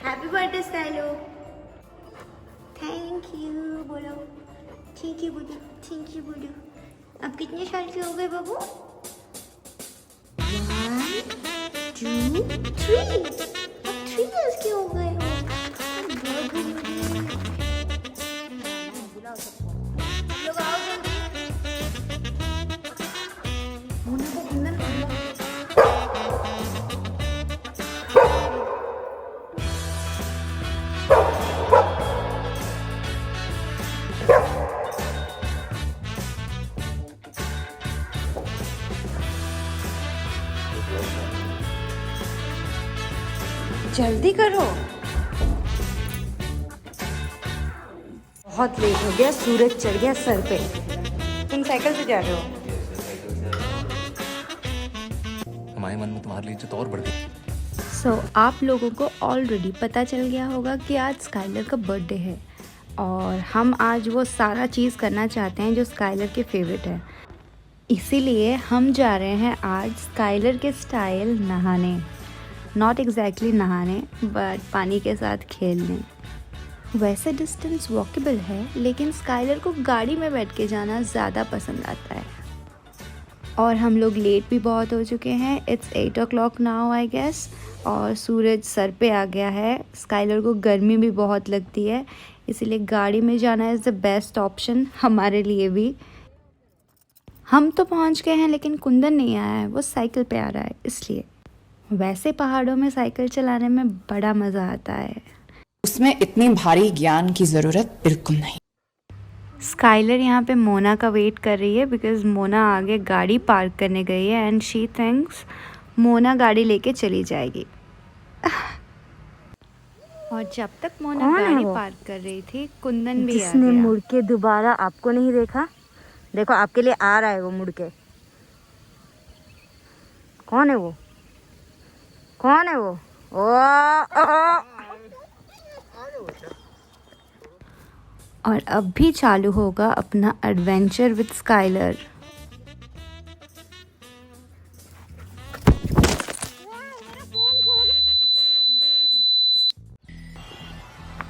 Happy birthday Skylo. Thank you बोलो। Thank you बोलो। Thank you बोलो। अब कितने साल के हो गए बाबू? 1 2 3। अब 3 इयर्स के हो गए हो। बहुत बुलाओ सबको। लोग आओ जल्दी। मुन्ना को कुंदन बुलाओ। जल्दी करो, बहुत लेट हो गया, सूरज चढ़ गया सर पे। तुम साइकिल से जा रहे हो? हमारे मन में तुम्हारे लिए इज्जत और बढ़ गई। सो आप लोगों को ऑलरेडी पता चल गया होगा कि आज स्काइलर का बर्थडे है और हम आज वो सारा चीज़ करना चाहते हैं जो स्काइलर के फेवरेट है। इसीलिए हम जा रहे हैं आज स्काइलर के स्टाइल नहाने। नॉट एग्जैक्टली नहाने बट पानी के साथ खेलने। वैसे डिस्टेंस वॉकेबल है लेकिन स्काइलर को गाड़ी में बैठ के जाना ज़्यादा पसंद आता है। और हम लोग लेट भी बहुत हो चुके हैं। It's 8 o'clock now I guess और सूरज सर पे आ गया है। स्काइलर को गर्मी भी बहुत लगती है इसीलिए गाड़ी में जाना इज़ द बेस्ट ऑप्शन हमारे लिए भी। हम तो पहुंच गए हैं लेकिन कुंदन नहीं आया है, वो साइकिल पे आ रहा है इसलिए। वैसे पहाड़ों में साइकिल चलाने में बड़ा मज़ा आता है। उसमें इतनी भारी ज्ञान की ज़रूरत बिल्कुल नहीं। स्काइलर यहाँ पे मोना का वेट कर रही है बिकॉज मोना आगे गाड़ी पार्क करने गई है एंड शी थिंक्स मोना गाड़ी लेके चली जाएगी। और जब तक मोना गाड़ी पार्क कर रही थी कुंदन भी आ जिसने गया। मुड़ के दोबारा आपको नहीं देखा, देखो आपके लिए आ रहा है वो मुड़ के। कौन है वो? कौन है वो? और अब भी चालू होगा अपना एडवेंचर विद स्काइलर।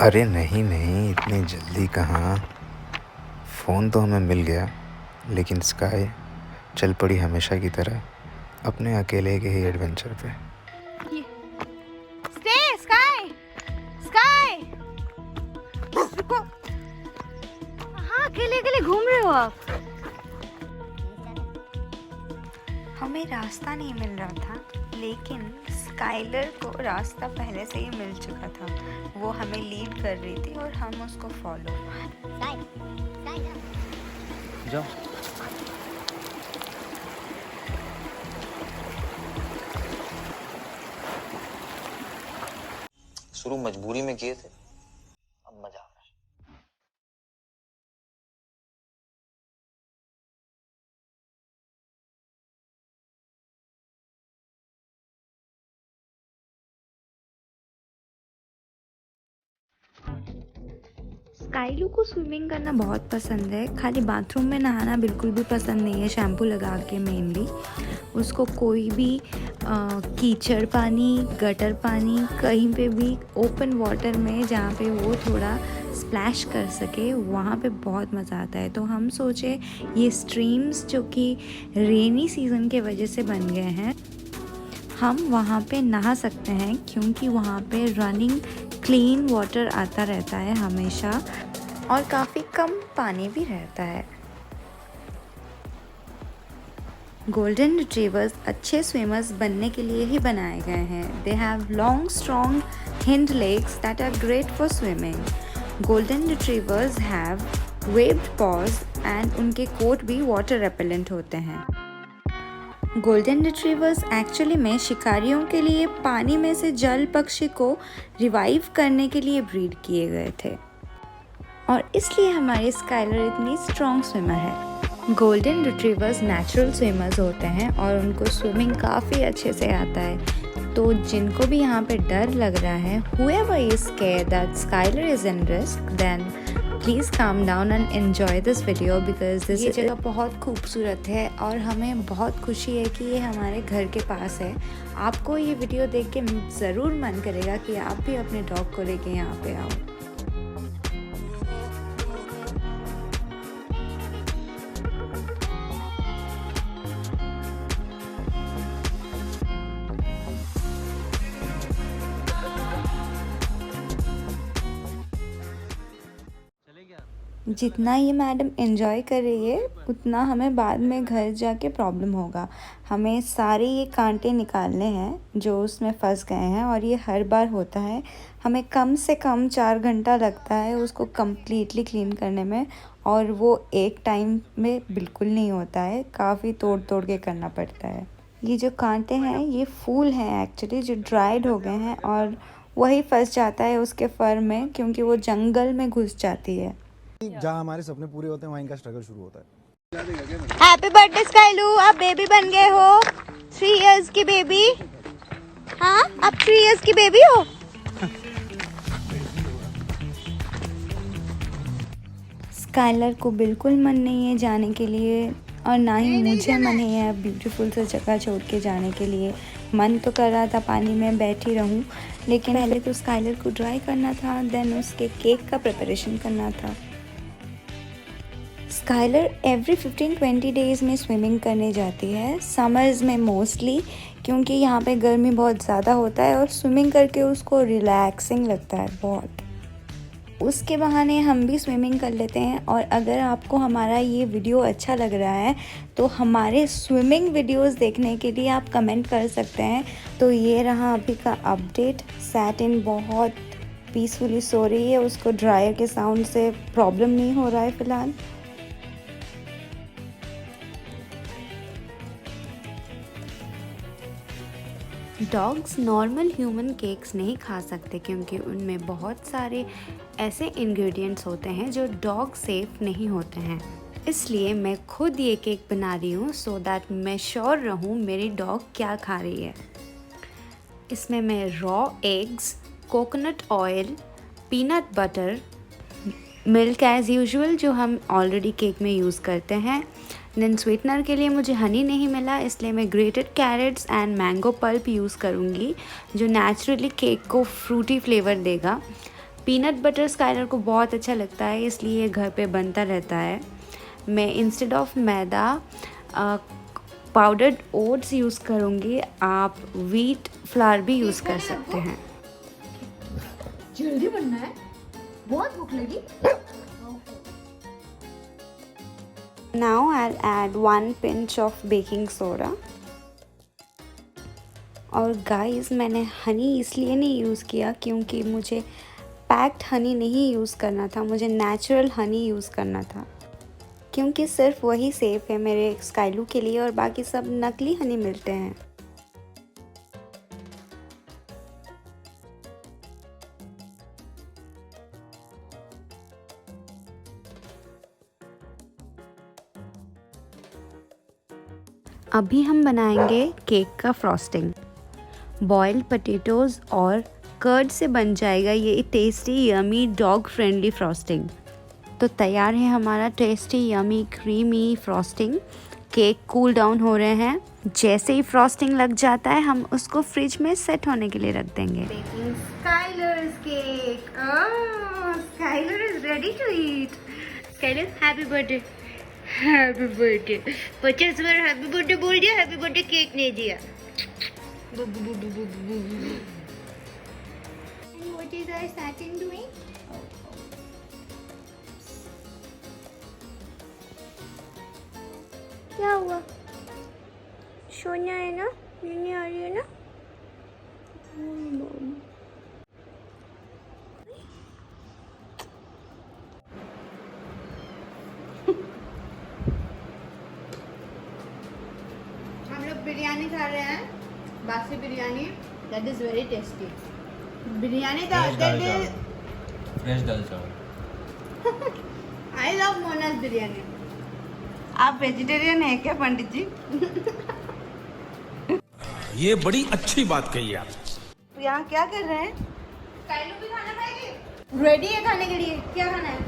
अरे नहीं नहीं, इतनी जल्दी कहाँ। फ़ोन तो हमें मिल गया लेकिन स्काई चल पड़ी हमेशा की तरह अपने अकेले के ही एडवेंचर पे। स्काई स्काई रुको। हाँ अकेले अकेले घूम रहे हो आप? हमें रास्ता नहीं मिल रहा था लेकिन स्काइलर को रास्ता पहले से ही मिल चुका था। वो हमें लीड कर रही थी और हम उसको फॉलो। जाओ। शुरू मजबूरी में किए थे, अब मजा आ रहा है। स्काइलू को स्विमिंग करना बहुत पसंद है, खाली बाथरूम में नहाना बिल्कुल भी पसंद नहीं है। शैम्पू लगा के मेनली उसको कोई भी कीचड़ पानी, गटर पानी, कहीं पे भी ओपन वाटर में जहाँ पे वो थोड़ा स्प्लैश कर सके वहाँ पे बहुत मज़ा आता है। तो हम सोचे ये स्ट्रीम्स जो कि रेनी सीज़न के वजह से बन गए हैं हम वहाँ पे नहा सकते हैं क्योंकि वहाँ पे रनिंग क्लीन वाटर आता रहता है हमेशा और काफ़ी कम पानी भी रहता है। गोल्डन रिट्रीवर्स अच्छे स्विमर्स बनने के लिए ही बनाए गए हैं। They have long strong hind legs that are great for swimming. Golden retrievers have webbed paws and उनके कोट भी वाटर रेपेलेंट होते हैं। गोल्डन रिट्रीवर्स एक्चुअली में शिकारियों के लिए पानी में से जल पक्षी को रिवाइव करने के लिए ब्रीड किए गए थे और इसलिए हमारी स्काइलर इतनी स्ट्रॉन्ग स्विमर है। गोल्डन रिट्रीवर्स नेचुरल स्विमर्स होते हैं और उनको स्विमिंग काफ़ी अच्छे से आता है। तो जिनको भी यहाँ पे डर लग रहा है, whoever is scared that Skylar is in risk, then please calm down and enjoy this video because ये जगह बहुत खूबसूरत है और हमें बहुत खुशी है कि ये हमारे घर के पास है। आपको ये वीडियो देख के ज़रूर मन करेगा कि आप भी अपने डॉग को लेके यहाँ पे आओ। जितना ये मैडम एंजॉय कर रही है उतना हमें बाद में घर जाके प्रॉब्लम होगा। हमें सारे ये कांटे निकालने हैं जो उसमें फंस गए हैं और ये हर बार होता है। हमें कम से कम 4 घंटा लगता है उसको कम्प्लीटली क्लीन करने में और वो एक टाइम में बिल्कुल नहीं होता है, काफ़ी तोड़ तोड़ के करना पड़ता है। ये जो कांटे हैं ये फूल हैं एक्चुअली जो ड्राइड हो गए हैं और वही फंस जाता है उसके फर में क्योंकि वो जंगल में घुस जाती है। जहाँ हमारे सपने पूरे होते हैं वहाँ इनका स्ट्रगल शुरू होता है। हैप्पी बर्थडे स्काइलू, आप बेबी बन गए हो, 3 इयर्स की बेबी। हाँ, आप 3 इयर्स की बेबी हो। स्काइलर को बिल्कुल मन नहीं है जाने के लिए और ना ही मुझे मन है ब्यूटीफुल सा जगह छोड़ के जाने के लिए। मन तो कर रहा था पानी में बैठी रहूं, लेकिन पहले तो स्काइलर को ड्राई करना था, देन उसके केक का प्रिपरेशन करना था। स्काइलर एवरी 15-20 डेज़ में स्विमिंग करने जाती है, समर्स में मोस्टली, क्योंकि यहाँ पे गर्मी बहुत ज़्यादा होता है और स्विमिंग करके उसको रिलैक्सिंग लगता है बहुत। उसके बहाने हम भी स्विमिंग कर लेते हैं। और अगर आपको हमारा ये वीडियो अच्छा लग रहा है तो हमारे स्विमिंग वीडियोस देखने के लिए आप कमेंट कर सकते हैं। तो ये रहा अभी का अपडेट। सैटिन बहुत पीसफुली सो रही है, उसको ड्रायर के साउंड से प्रॉब्लम नहीं हो रहा है फ़िलहाल। डॉग्स नॉर्मल ह्यूमन केक्स नहीं खा सकते क्योंकि उनमें बहुत सारे ऐसे इंग्रेडिएंट्स होते हैं जो डॉग सेफ नहीं होते हैं। इसलिए मैं खुद ये केक बना रही हूँ सो दैट मैं श्योर रहूँ मेरी डॉग क्या खा रही है। इसमें मैं raw eggs, coconut oil, peanut butter, milk as usual जो हम ऑलरेडी केक में यूज़ करते हैं। देन स्वीटनर के लिए मुझे हनी नहीं मिला इसलिए मैं grated carrots and mango pulp use करूँगी जो नेचुरली केक को फ्रूटी फ्लेवर देगा। पीनट बटर स्काइलर को बहुत अच्छा लगता है इसलिए ये घर पे बनता रहता है। मैं instead of maida powdered oats use करूँगी, आप व्हीट फ्लावर भी यूज़ कर सकते हैं। जल्दी बनना है, बहुत भूख लगी। Now I'll add 1 pinch of baking soda। और गाइस मैंने हनी इसलिए नहीं यूज़ किया क्योंकि मुझे पैक्ड हनी नहीं यूज़ करना था, मुझे नेचुरल हनी यूज़ करना था क्योंकि सिर्फ वही सेफ़ है मेरे स्काइलू के लिए और बाकी सब नकली हनी मिलते हैं। अभी हम बनाएंगे केक का फ्रॉस्टिंग। बॉइल्ड पोटैटोज़ और कर्ड से बन जाएगा ये tasty yummy dog friendly frosting. तो तैयार है हमारा tasty yummy creamy frosting. Cake cool down हो रहे हैं, जैसे ही फ्रॉस्टिंग लग जाता है हम उसको फ्रिज में सेट होने के लिए रख देंगे। Skylar's cake. Oh, Skylar is ready to eat. Skylar, happy birthday. Happy birthday. 50 bar happy birthday बोल दिया, हैप्पी बर्थडे केक नहीं दिया। And what is our satin doing? क्या हुआ? सोना है ना? नींद आ रही है ना? बिरयानी खा रहे हैं, बासी biryani, that is very tasty. Biryani तो फ्रेश दाल चावल। I love Monaz biryani. आप वेजिटेरियन है क्या पंडित जी? ये बड़ी अच्छी बात कही आप। यहाँ क्या कर रहे हैं? स्काइलू भी खाना खाएगी? रेडी है खाने के लिए? क्या खाना है?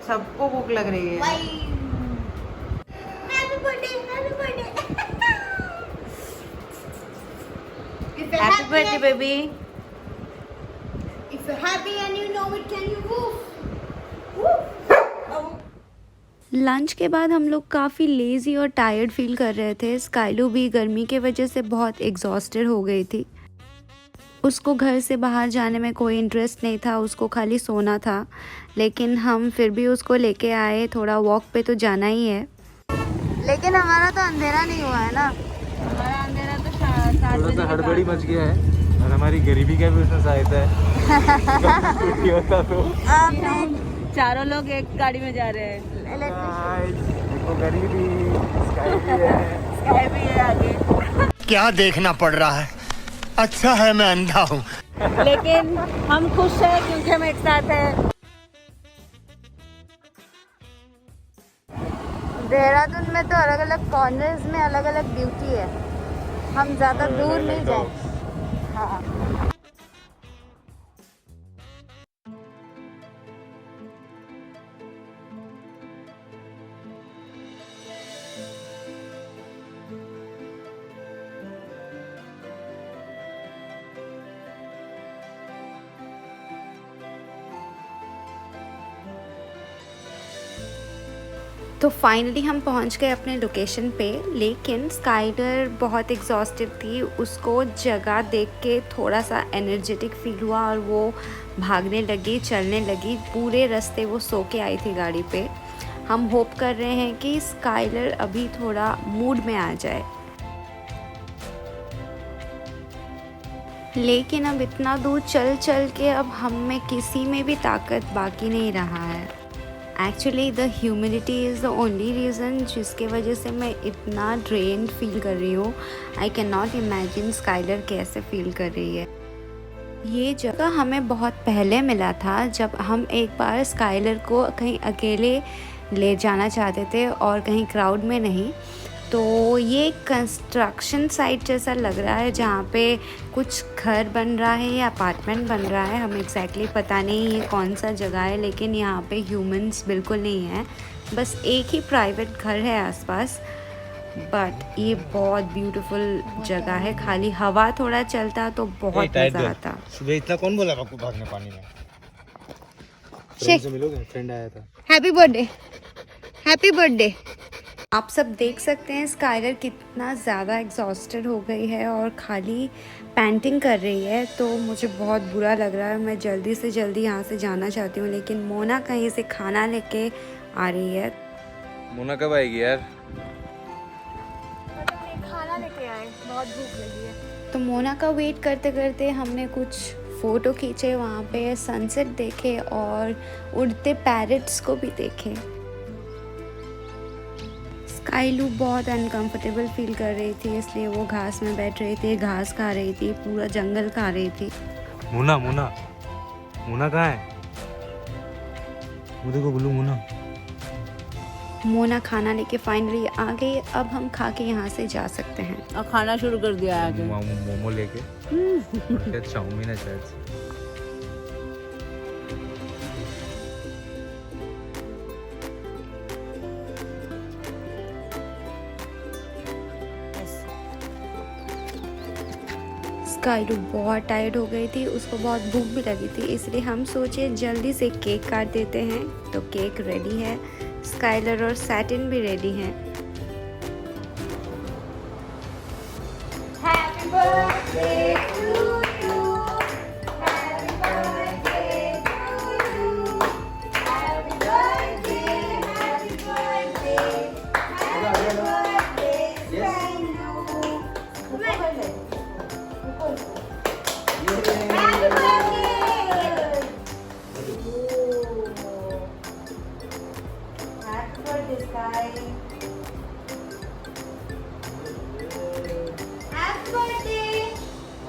सबको भूख लग रही है। Happy birthday, happy birthday. Happy birthday baby. If you're happy and you know it, can you move? Lunch के बाद हम लोग काफ़ी लेज़ी और टायर्ड फील कर रहे थे। स्काइलू भी गर्मी के वजह से बहुत एग्जॉस्टेड हो गई थी। उसको घर से बाहर जाने में कोई इंटरेस्ट नहीं था, उसको खाली सोना था। लेकिन हम फिर भी उसको लेके आए, थोड़ा वॉक पे तो जाना ही है। लेकिन हमारा तो अंधेरा नहीं हुआ है ना। हमारा अंधेरा तो 7 थोड़ा सा हड़बड़ी मच गया है और हमारी गरीबी का भी उसमें सहायता है। छुट्टी होता तो चारों लोग एक गाड़ी में जा रहे हैं। देखो गरीबी, स्काई भी है। स्काई भी है आगे। क्या देखना पड़ रहा है? अच्छा है मैं अंधा हूँ। लेकिन हम खुश हैं क्योंकि हम एक साथ हैं। देहरादून में तो अलग अलग कॉर्नर्स में अलग अलग ब्यूटी है, हम ज़्यादा दूर नहीं जाए। हाँ तो फाइनली हम पहुंच गए अपने लोकेशन पे। लेकिन स्काइलर बहुत एग्जॉस्टेड थी, उसको जगह देख के थोड़ा सा एनर्जेटिक फील हुआ और वो भागने लगी, चलने लगी। पूरे रास्ते वो सो के आई थी गाड़ी पे। हम होप कर रहे हैं कि स्काइलर अभी थोड़ा मूड में आ जाए। लेकिन अब इतना दूर चल चल के अब हम में किसी में भी ताकत बाकी नहीं रहा है। Actually the humidity is the only reason जिसके वजह से मैं इतना ड्रेन फील कर रही हूँ। I can not imagine Skyler कैसे फील कर रही है। ये जगह हमें बहुत पहले मिला था, जब हम एक बार स्काइलर को कहीं अकेले ले जाना चाहते थे और कहीं क्राउड में नहीं। तो ये कंस्ट्रक्शन साइट जैसा लग रहा है जहाँ पे कुछ घर बन रहा है या अपार्टमेंट बन रहा है। हमें एग्जैक्टली पता नहीं ये कौन सा जगह है, लेकिन यहाँ पे ह्यूमंस बिल्कुल नहीं है, बस एक ही प्राइवेट घर है आसपास। बट ये बहुत ब्यूटीफुल जगह है, खाली हवा थोड़ा चलता तो बहुत मज़ा आता। सुबह इतना कौन बोला आपको भागने पानी में? फ्रेंड से मिलोगे? फ्रेंड आया था। Happy birthday, happy birthday. आप सब देख सकते हैं स्काइलर कितना ज़्यादा एग्जॉस्टेड हो गई है और खाली पैंटिंग कर रही है। तो मुझे बहुत बुरा लग रहा है, मैं जल्दी से जल्दी यहाँ से जाना चाहती हूँ। लेकिन मोना कहीं से खाना लेके आ रही है। मोना कब आएगी यार? खाना लेके आए, बहुत भूख लगी है। तो मोना का वेट करते करते हमने कुछ फ़ोटो खींचे, वहाँ पे सनसेट देखे और उड़ते पैरट्स को भी देखे। स्काइलू बहुत अनकंफर्टेबल फील कर रही थी, इसलिए वो घास में बैठ रही थी, घास खा रही थी, पूरा जंगल खा रही थी। मोना मोना मोना कहाँ है? वो देखो गुल्लू मोना। मोना खाना लेके फाइनली आ गई। अब हम खा के यहाँ से जा सकते हैं। और खाना शुरू कर दिया आगे। मोमो लेके शायद चाउमीन है शायद से। स्काइलू बहुत टायर्ड हो गई थी, उसको बहुत भूख भी लगी थी, इसलिए हम सोचे जल्दी से केक काट देते हैं। तो केक रेडी है, स्काइलर और सैटिन भी रेडी हैं। Happy birthday to you, happy birthday to you, happy birthday, happy birthday,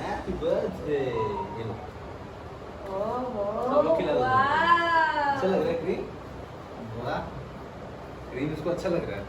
happy birthday अच्छा लग रहा है क्रीम? क्रीम इसको अच्छा लग रहा है।